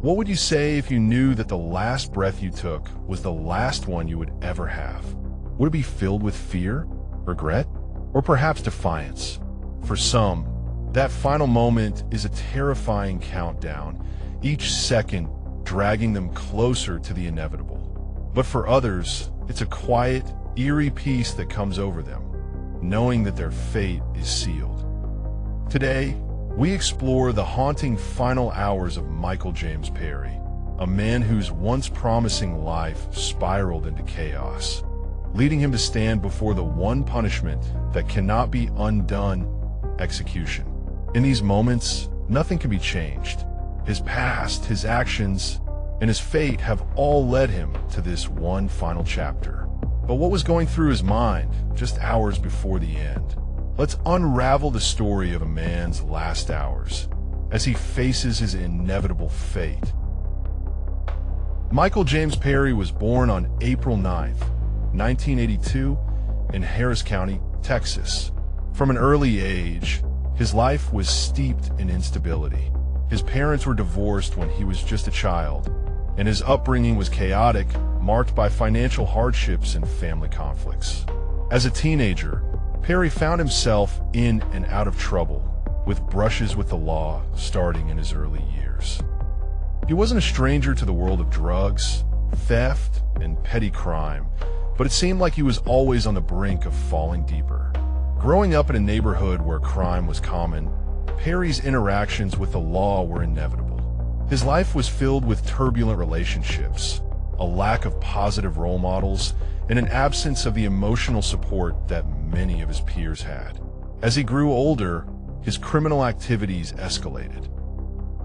What would you say if you knew that the last breath you took was the last one you would ever have? Would it be filled with fear, regret, or perhaps defiance? For some, that final moment is a terrifying countdown, each second dragging them closer to the inevitable. But for others, it's a quiet, eerie peace that comes over them, knowing that their fate is sealed. Today, we explore the haunting final hours of Michael James Perry, a man whose once promising life spiraled into chaos, leading him to stand before the one punishment that cannot be undone: execution. In these moments, nothing can be changed. His past, his actions, and his fate have all led him to this one final chapter. But what was going through his mind just hours before the end? Let's unravel the story of a man's last hours as he faces his inevitable fate. Michael James Perry was born on April 9th, 1982, in Harris County, Texas. From an early age, his life was steeped in instability. His parents were divorced when he was just a child, and his upbringing was chaotic, marked by financial hardships and family conflicts. As a teenager, Perry found himself in and out of trouble, with brushes with the law starting in his early years. He wasn't a stranger to the world of drugs, theft, and petty crime, but it seemed like he was always on the brink of falling deeper. Growing up in a neighborhood where crime was common, Perry's interactions with the law were inevitable. His life was filled with turbulent relationships, a lack of positive role models, and an absence of the emotional support that many of his peers had. As he grew older, his criminal activities escalated.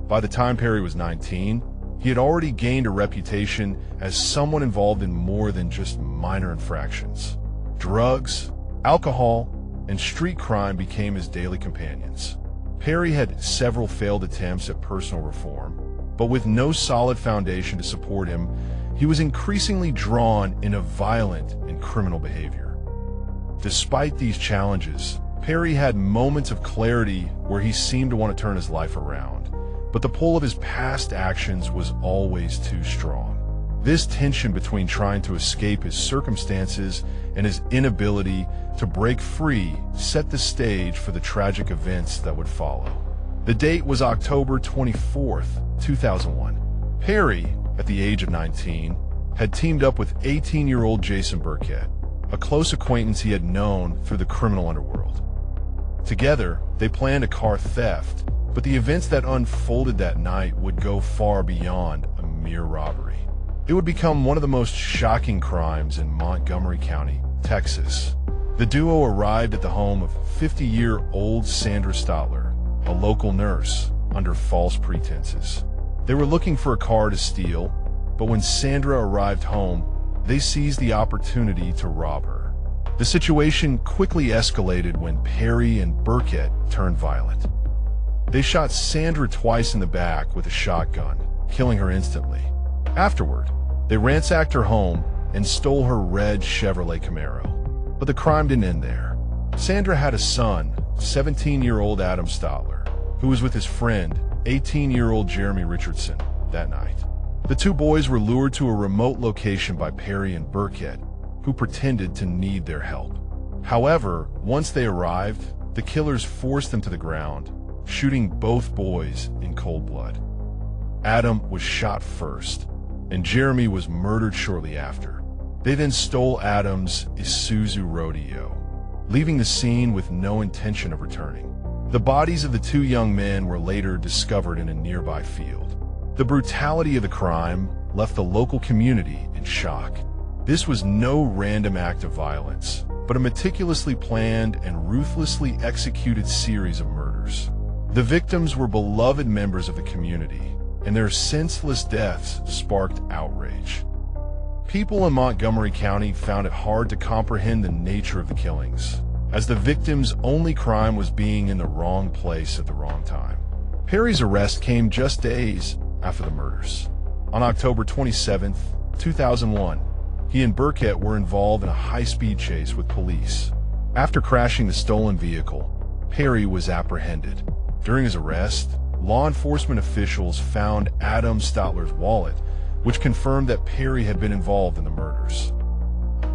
By the time Perry was 19, he had already gained a reputation as someone involved in more than just minor infractions. Drugs, alcohol, and street crime became his daily companions. Perry had several failed attempts at personal reform, but with no solid foundation to support him, he was increasingly drawn into violent and criminal behavior. Despite these challenges, Perry had moments of clarity where he seemed to want to turn his life around, but the pull of his past actions was always too strong. This tension between trying to escape his circumstances and his inability to break free set the stage for the tragic events that would follow. The date was October 24th, 2001. Perry, at the age of 19, had teamed up with 18-year-old Jason Burkett, a close acquaintance he had known through the criminal underworld. Together, they planned a car theft, but the events that unfolded that night would go far beyond a mere robbery. It would become one of the most shocking crimes in Montgomery County, Texas. The duo arrived at the home of 50-year-old Sandra Stotler, a local nurse, under false pretenses. They were looking for a car to steal, but when Sandra arrived home, they seized the opportunity to rob her. The situation quickly escalated when Perry and Burkett turned violent. They shot Sandra twice in the back with a shotgun, killing her instantly. Afterward, they ransacked her home and stole her red Chevrolet Camaro. But the crime didn't end there. Sandra had a son, 17-year-old Adam Stotler, who was with his friend, 18-year-old Jeremy Richardson, that night. The two boys were lured to a remote location by Perry and Burkett, who pretended to need their help. However, once they arrived, the killers forced them to the ground, shooting both boys in cold blood. Adam was shot first, and Jeremy was murdered shortly after. They then stole Adam's Isuzu Rodeo, leaving the scene with no intention of returning. The bodies of the two young men were later discovered in a nearby field. The brutality of the crime left the local community in shock. This was no random act of violence, but a meticulously planned and ruthlessly executed series of murders. The victims were beloved members of the community, and their senseless deaths sparked outrage. People in Montgomery County found it hard to comprehend the nature of the killings, as the victims' only crime was being in the wrong place at the wrong time. Perry's arrest came just days after the murders. On October 27, 2001, he and Burkett were involved in a high-speed chase with police. After crashing the stolen vehicle, Perry was apprehended. During his arrest, law enforcement officials found Adam Stotler's wallet, which confirmed that Perry had been involved in the murders.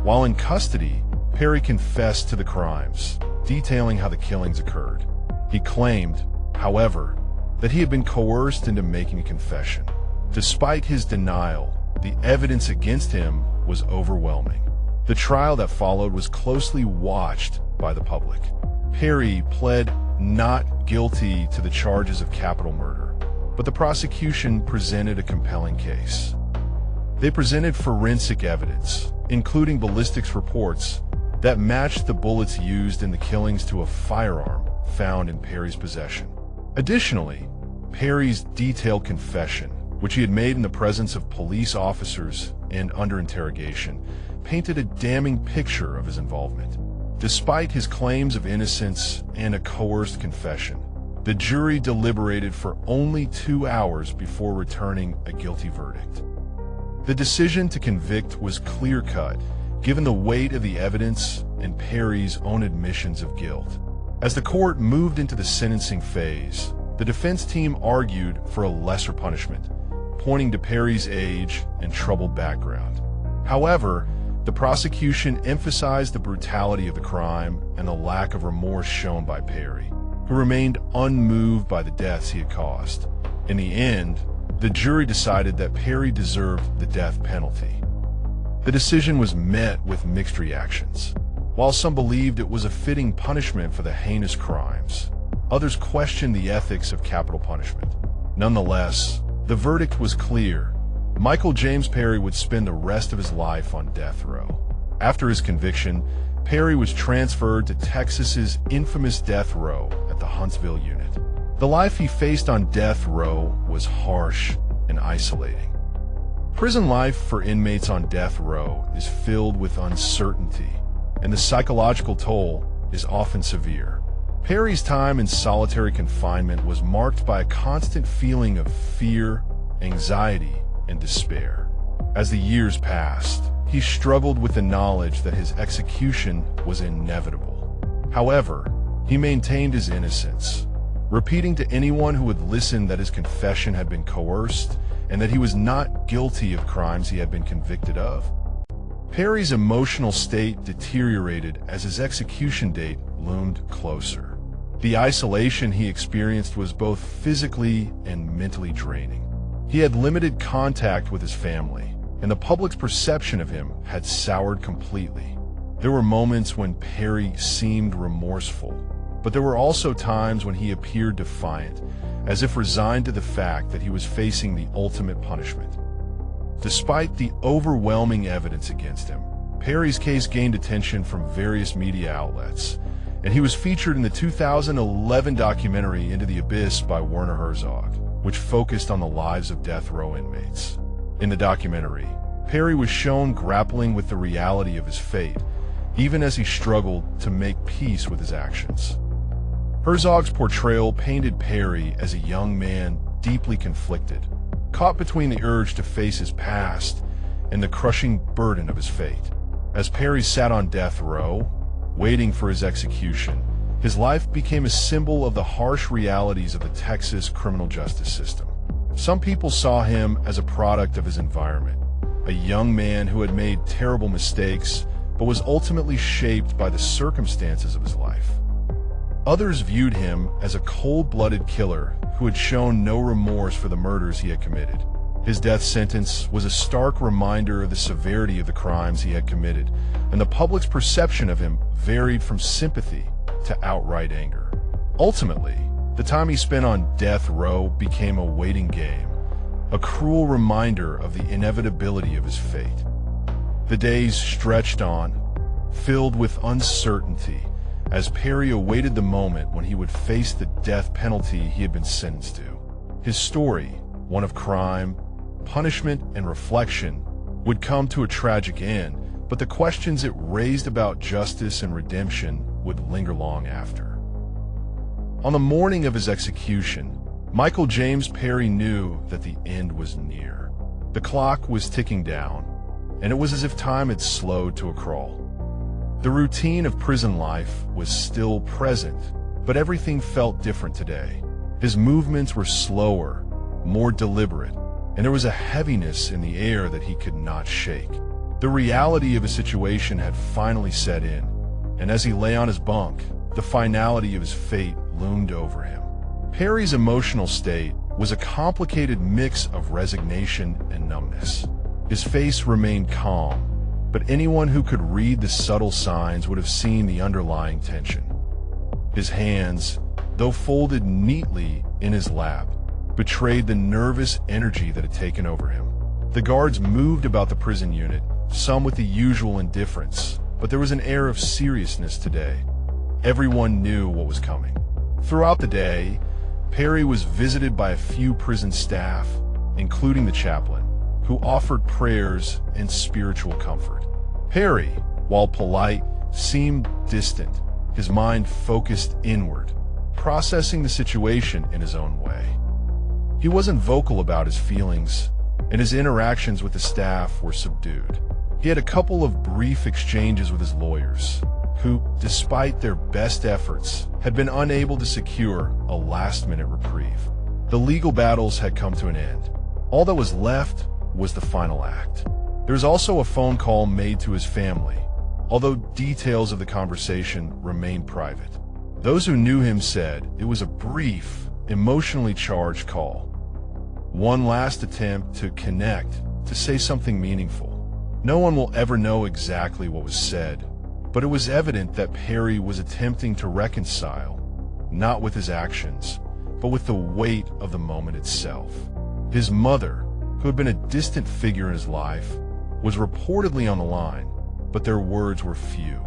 While in custody, Perry confessed to the crimes, detailing how the killings occurred. He claimed, however, that he had been coerced into making a confession. Despite his denial, the evidence against him was overwhelming. The trial that followed was closely watched by the public. Perry pled not guilty to the charges of capital murder, but the prosecution presented a compelling case. They presented forensic evidence, including ballistics reports, that matched the bullets used in the killings to a firearm found in Perry's possession. Additionally, Perry's detailed confession, which he had made in the presence of police officers and under interrogation, painted a damning picture of his involvement. Despite his claims of innocence and a coerced confession, the jury deliberated for only 2 hours before returning a guilty verdict. The decision to convict was clear-cut, given the weight of the evidence and Perry's own admissions of guilt. As the court moved into the sentencing phase, the defense team argued for a lesser punishment, pointing to Perry's age and troubled background. However, the prosecution emphasized the brutality of the crime and the lack of remorse shown by Perry, who remained unmoved by the deaths he had caused. In the end, the jury decided that Perry deserved the death penalty. The decision was met with mixed reactions. While some believed it was a fitting punishment for the heinous crimes, others questioned the ethics of capital punishment. Nonetheless, the verdict was clear. Michael James Perry would spend the rest of his life on death row. After his conviction, Perry was transferred to Texas's infamous death row at the Huntsville unit. The life he faced on death row was harsh and isolating. Prison life for inmates on death row is filled with uncertainty, and the psychological toll is often severe. Perry's time in solitary confinement was marked by a constant feeling of fear, anxiety, and despair. As the years passed, he struggled with the knowledge that his execution was inevitable. However, he maintained his innocence, repeating to anyone who would listen that his confession had been coerced and that he was not guilty of crimes he had been convicted of. Perry's emotional state deteriorated as his execution date loomed closer. The isolation he experienced was both physically and mentally draining. He had limited contact with his family, and the public's perception of him had soured completely. There were moments when Perry seemed remorseful, but there were also times when he appeared defiant, as if resigned to the fact that he was facing the ultimate punishment. Despite the overwhelming evidence against him, Perry's case gained attention from various media outlets, and he was featured in the 2011 documentary Into the Abyss by Werner Herzog, which focused on the lives of death row inmates. In the documentary, Perry was shown grappling with the reality of his fate, even as he struggled to make peace with his actions. Herzog's portrayal painted Perry as a young man deeply conflicted, caught between the urge to face his past and the crushing burden of his fate. As Perry sat on death row, waiting for his execution, his life became a symbol of the harsh realities of the Texas criminal justice system. Some people saw him as a product of his environment, a young man who had made terrible mistakes but was ultimately shaped by the circumstances of his life. Others viewed him as a cold-blooded killer who had shown no remorse for the murders he had committed. His death sentence was a stark reminder of the severity of the crimes he had committed, and the public's perception of him varied from sympathy to outright anger. Ultimately, the time he spent on death row became a waiting game, a cruel reminder of the inevitability of his fate. The days stretched on, filled with uncertainty, as Perry awaited the moment when he would face the death penalty he had been sentenced to. His story, one of crime, punishment, and reflection, would come to a tragic end, but the questions it raised about justice and redemption would linger long after. On the morning of his execution, Michael James Perry knew that the end was near. The clock was ticking down, and it was as if time had slowed to a crawl. The routine of prison life was still present, but everything felt different today. His movements were slower, more deliberate, and there was a heaviness in the air that he could not shake. The reality of his situation had finally set in, and as he lay on his bunk, the finality of his fate loomed over him. Perry's emotional state was a complicated mix of resignation and numbness. His face remained calm, but anyone who could read the subtle signs would have seen the underlying tension. His hands, though folded neatly in his lap, betrayed the nervous energy that had taken over him. The guards moved about the prison unit, some with the usual indifference, but there was an air of seriousness today. Everyone knew what was coming. Throughout the day, Perry was visited by a few prison staff, including the chaplain, who offered prayers and spiritual comfort. Perry, while polite, seemed distant, his mind focused inward, processing the situation in his own way. He wasn't vocal about his feelings, and his interactions with the staff were subdued. He had a couple of brief exchanges with his lawyers, who, despite their best efforts, had been unable to secure a last-minute reprieve. The legal battles had come to an end. All that was left was the final act. There was also a phone call made to his family, although details of the conversation remained private. Those who knew him said it was a brief, emotionally charged call. One last attempt to connect, to say something meaningful. No one will ever know exactly what was said, but it was evident that Perry was attempting to reconcile, not with his actions, but with the weight of the moment itself. His mother, who had been a distant figure in his life, was reportedly on the line, but their words were few.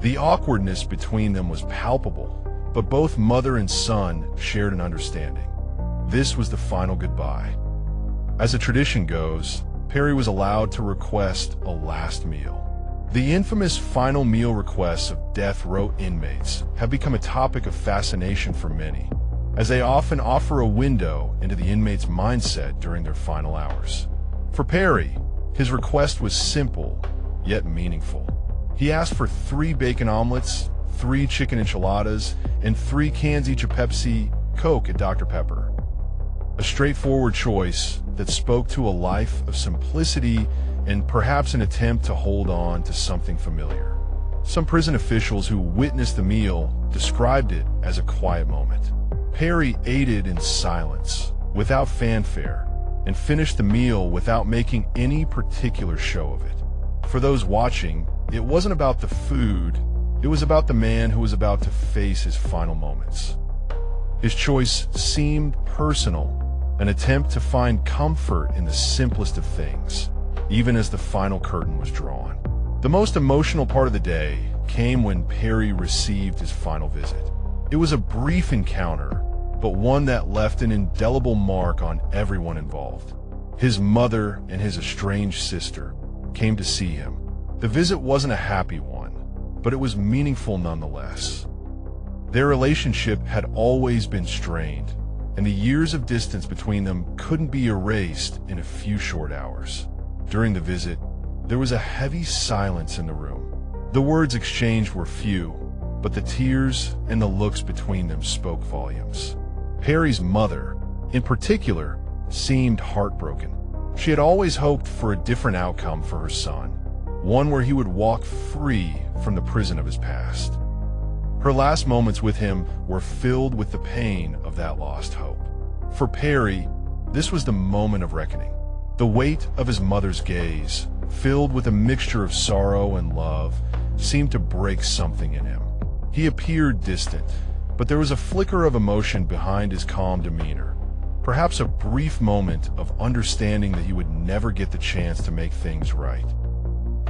The awkwardness between them was palpable, but both mother and son shared an understanding. This was the final goodbye. As the tradition goes, Perry was allowed to request a last meal. The infamous final meal requests of death row inmates have become a topic of fascination for many, as they often offer a window into the inmate's mindset during their final hours. For Perry, his request was simple, yet meaningful. He asked for 3 bacon omelets, 3 chicken enchiladas, and 3 cans each of Pepsi, Coke, and Dr. Pepper. A straightforward choice that spoke to a life of simplicity and perhaps an attempt to hold on to something familiar. Some prison officials who witnessed the meal described it as a quiet moment. Perry ate it in silence, without fanfare, and finished the meal without making any particular show of it. For those watching, it wasn't about the food, it was about the man who was about to face his final moments. His choice seemed personal, an attempt to find comfort in the simplest of things, even as the final curtain was drawn. The most emotional part of the day came when Perry received his final visit. It was a brief encounter, but one that left an indelible mark on everyone involved. His mother and his estranged sister came to see him. The visit wasn't a happy one, but it was meaningful nonetheless. Their relationship had always been strained, and the years of distance between them couldn't be erased in a few short hours. During the visit, there was a heavy silence in the room. The words exchanged were few, but the tears and the looks between them spoke volumes. Perry's mother, in particular, seemed heartbroken. She had always hoped for a different outcome for her son, one where he would walk free from the prison of his past. Her last moments with him were filled with the pain of that lost hope. For Perry, this was the moment of reckoning. The weight of his mother's gaze, filled with a mixture of sorrow and love, seemed to break something in him. He appeared distant, but there was a flicker of emotion behind his calm demeanor, perhaps a brief moment of understanding that he would never get the chance to make things right.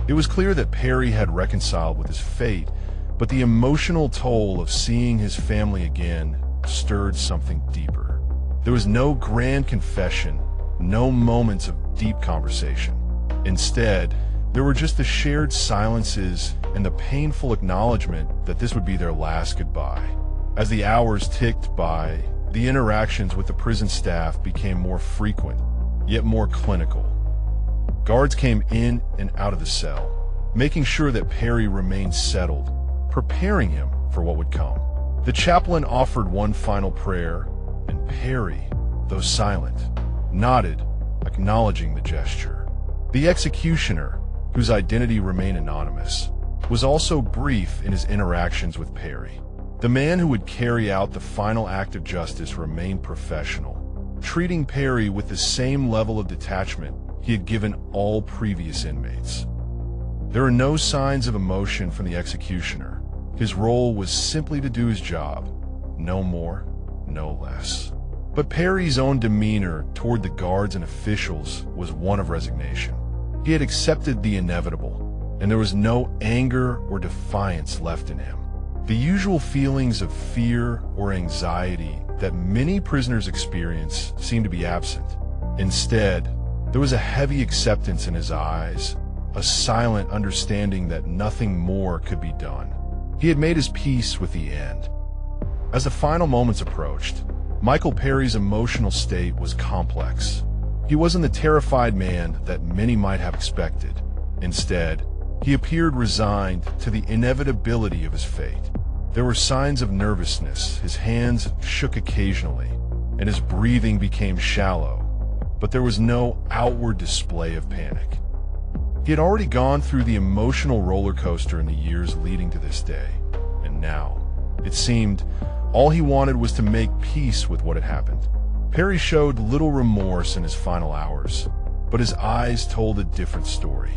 It was clear that Perry had reconciled with his fate, but the emotional toll of seeing his family again stirred something deeper. There was no grand confession, no moments of deep conversation. Instead, there were just the shared silences and the painful acknowledgement that this would be their last goodbye. As the hours ticked by, the interactions with the prison staff became more frequent, yet more clinical. Guards came in and out of the cell, making sure that Perry remained settled, preparing him for what would come. The chaplain offered one final prayer, and Perry, though silent, nodded, acknowledging the gesture. The executioner, whose identity remained anonymous, was also brief in his interactions with Perry. The man who would carry out the final act of justice remained professional, treating Perry with the same level of detachment he had given all previous inmates. There were no signs of emotion from the executioner. His role was simply to do his job, no more, no less. But Perry's own demeanor toward the guards and officials was one of resignation. He had accepted the inevitable, and there was no anger or defiance left in him. The usual feelings of fear or anxiety that many prisoners experience seemed to be absent. Instead, there was a heavy acceptance in his eyes, a silent understanding that nothing more could be done. He had made his peace with the end. As the final moments approached, Michael Perry's emotional state was complex. He wasn't the terrified man that many might have expected. Instead, he appeared resigned to the inevitability of his fate. There were signs of nervousness, his hands shook occasionally, and his breathing became shallow, but there was no outward display of panic. He had already gone through the emotional roller coaster in the years leading to this day, and now, it seemed, all he wanted was to make peace with what had happened. Perry showed little remorse in his final hours, but his eyes told a different story.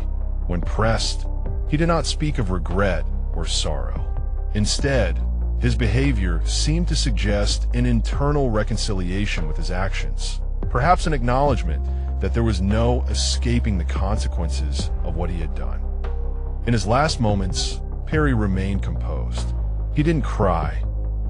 When pressed, he did not speak of regret or sorrow. Instead, his behavior seemed to suggest an internal reconciliation with his actions, perhaps an acknowledgement that there was no escaping the consequences of what he had done. In his last moments, Perry remained composed. He didn't cry,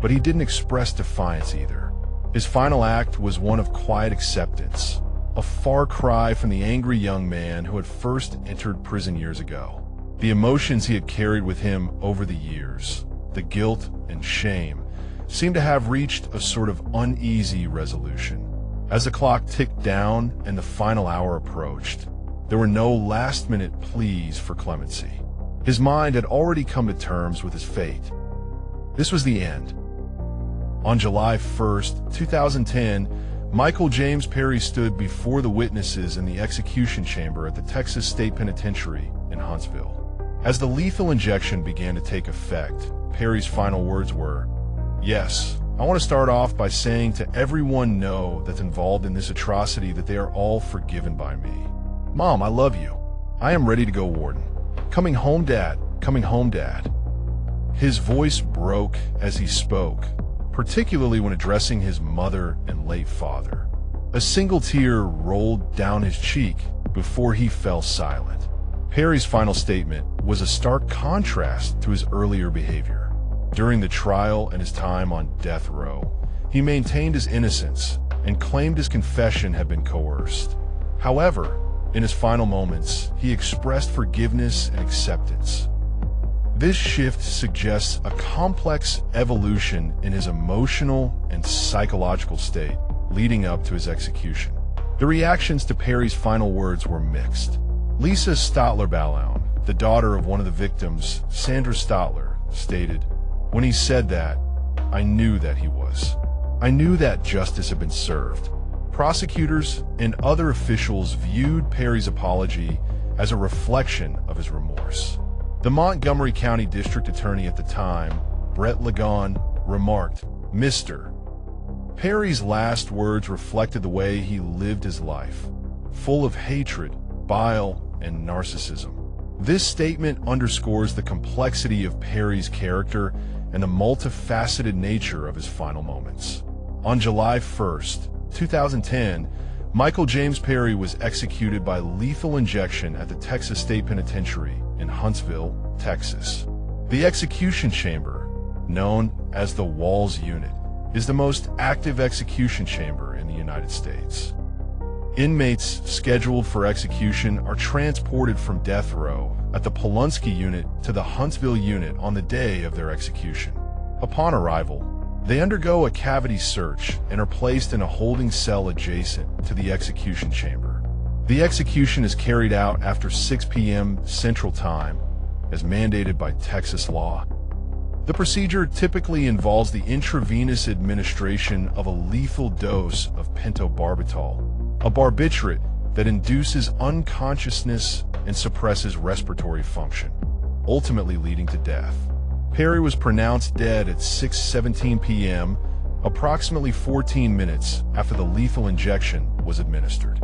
but he didn't express defiance either. His final act was one of quiet acceptance, a far cry from the angry young man who had first entered prison years ago. The emotions he had carried with him over the years, the guilt and shame, seemed to have reached a sort of uneasy resolution. As the clock ticked down and the final hour approached, there were no last-minute pleas for clemency. His mind had already come to terms with his fate. This was the end. On July 1st, 2010, Michael James Perry stood before the witnesses in the execution chamber at the Texas State Penitentiary in Huntsville. As the lethal injection began to take effect, Perry's final words were, "Yes, I want to start off by saying to everyone that's involved in this atrocity that they are all forgiven by me. Mom, I love you. I am ready to go, Warden. Coming home, Dad. Coming home, Dad." His voice broke as he spoke, particularly when addressing his mother and late father. A single tear rolled down his cheek before he fell silent. Perry's final statement was a stark contrast to his earlier behavior. During the trial and his time on death row, he maintained his innocence and claimed his confession had been coerced. However, in his final moments, he expressed forgiveness and acceptance. This shift suggests a complex evolution in his emotional and psychological state leading up to his execution. The reactions to Perry's final words were mixed. Lisa Stotler-Balaun, the daughter of one of the victims, Sandra Stotler, stated, "When he said that, I knew that he was. I knew that justice had been served." Prosecutors and other officials viewed Perry's apology as a reflection of his remorse. The Montgomery County District Attorney at the time, Brett Ligon, remarked, "Mr. Perry's last words reflected the way he lived his life, full of hatred, bile, and narcissism." This statement underscores the complexity of Perry's character and the multifaceted nature of his final moments. On July 1st, 2010, Michael James Perry was executed by lethal injection at the Texas State Penitentiary in Huntsville, Texas. The execution chamber, known as the Walls Unit, is the most active execution chamber in the United States. Inmates scheduled for execution are transported from death row at the Polunsky Unit to the Huntsville Unit on the day of their execution. Upon arrival, they undergo a cavity search and are placed in a holding cell adjacent to the execution chamber. The execution is carried out after 6 p.m. Central Time, as mandated by Texas law. The procedure typically involves the intravenous administration of a lethal dose of pentobarbital, a barbiturate that induces unconsciousness and suppresses respiratory function, ultimately leading to death. Perry was pronounced dead at 6:17 p.m., approximately 14 minutes after the lethal injection was administered.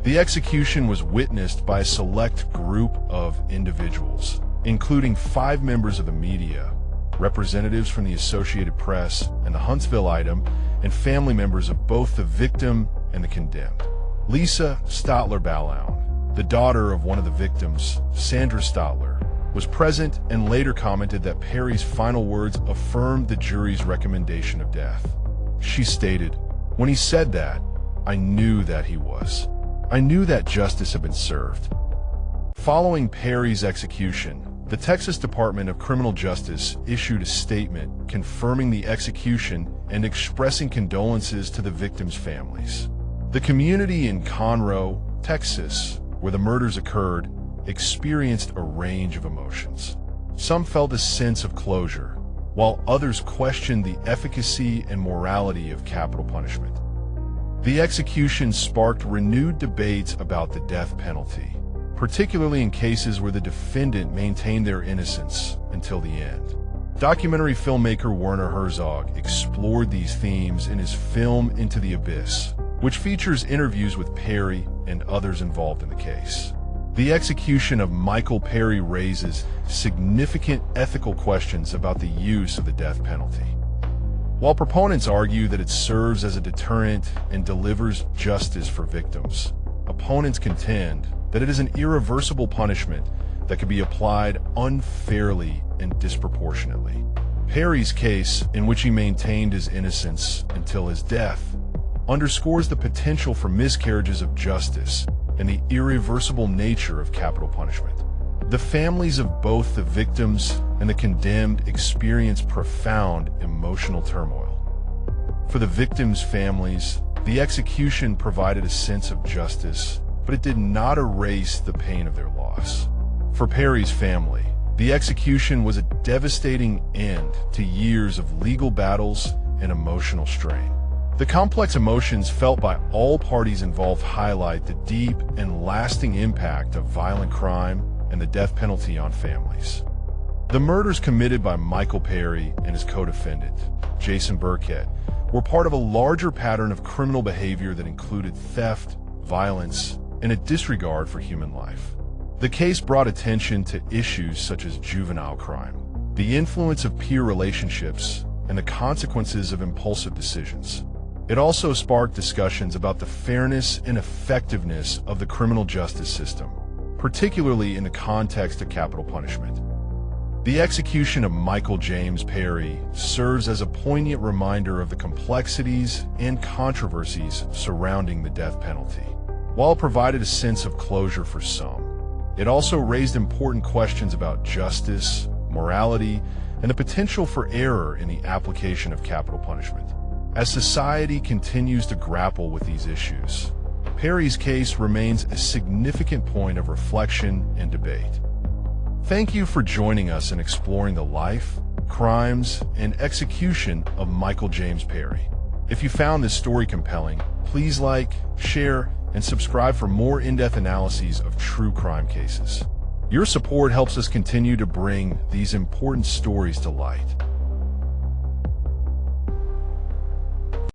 The execution was witnessed by a select group of individuals, including 5 members of the media, representatives from the Associated Press and the Huntsville item, and family members of both the victim and the condemned. Lisa Stotler-Balaun, the daughter of one of the victims, Sandra Stotler, was present and later commented that Perry's final words affirmed the jury's recommendation of death. She stated, "When he said that, I knew that he was. I knew that justice had been served." Following Perry's execution, the Texas Department of Criminal Justice issued a statement confirming the execution and expressing condolences to the victims' families. The community in Conroe, Texas, where the murders occurred, experienced a range of emotions. Some felt a sense of closure, while others questioned the efficacy and morality of capital punishment. The execution sparked renewed debates about the death penalty, particularly in cases where the defendant maintained their innocence until the end. Documentary filmmaker Werner Herzog explored these themes in his film Into the Abyss, which features interviews with Perry and others involved in the case. The execution of Michael Perry raises significant ethical questions about the use of the death penalty. While proponents argue that it serves as a deterrent and delivers justice for victims, opponents contend that it is an irreversible punishment that can be applied unfairly and disproportionately. Perry's case, in which he maintained his innocence until his death, underscores the potential for miscarriages of justice and the irreversible nature of capital punishment. The families of both the victims and the condemned experienced profound emotional turmoil. For the victims' families, the execution provided a sense of justice, but it did not erase the pain of their loss. For Perry's family, the execution was a devastating end to years of legal battles and emotional strain. The complex emotions felt by all parties involved highlight the deep and lasting impact of violent crime and the death penalty on families. The murders committed by Michael Perry and his co-defendant, Jason Burkett, were part of a larger pattern of criminal behavior that included theft, violence, and a disregard for human life. The case brought attention to issues such as juvenile crime, the influence of peer relationships, and the consequences of impulsive decisions. It also sparked discussions about the fairness and effectiveness of the criminal justice system, particularly in the context of capital punishment. The execution of Michael James Perry serves as a poignant reminder of the complexities and controversies surrounding the death penalty. While it provided a sense of closure for some, it also raised important questions about justice, morality, and the potential for error in the application of capital punishment. As society continues to grapple with these issues, Perry's case remains a significant point of reflection and debate. Thank you for joining us in exploring the life, crimes, and execution of Michael James Perry. If you found this story compelling, please like, share, and subscribe for more in-depth analyses of true crime cases. Your support helps us continue to bring these important stories to light.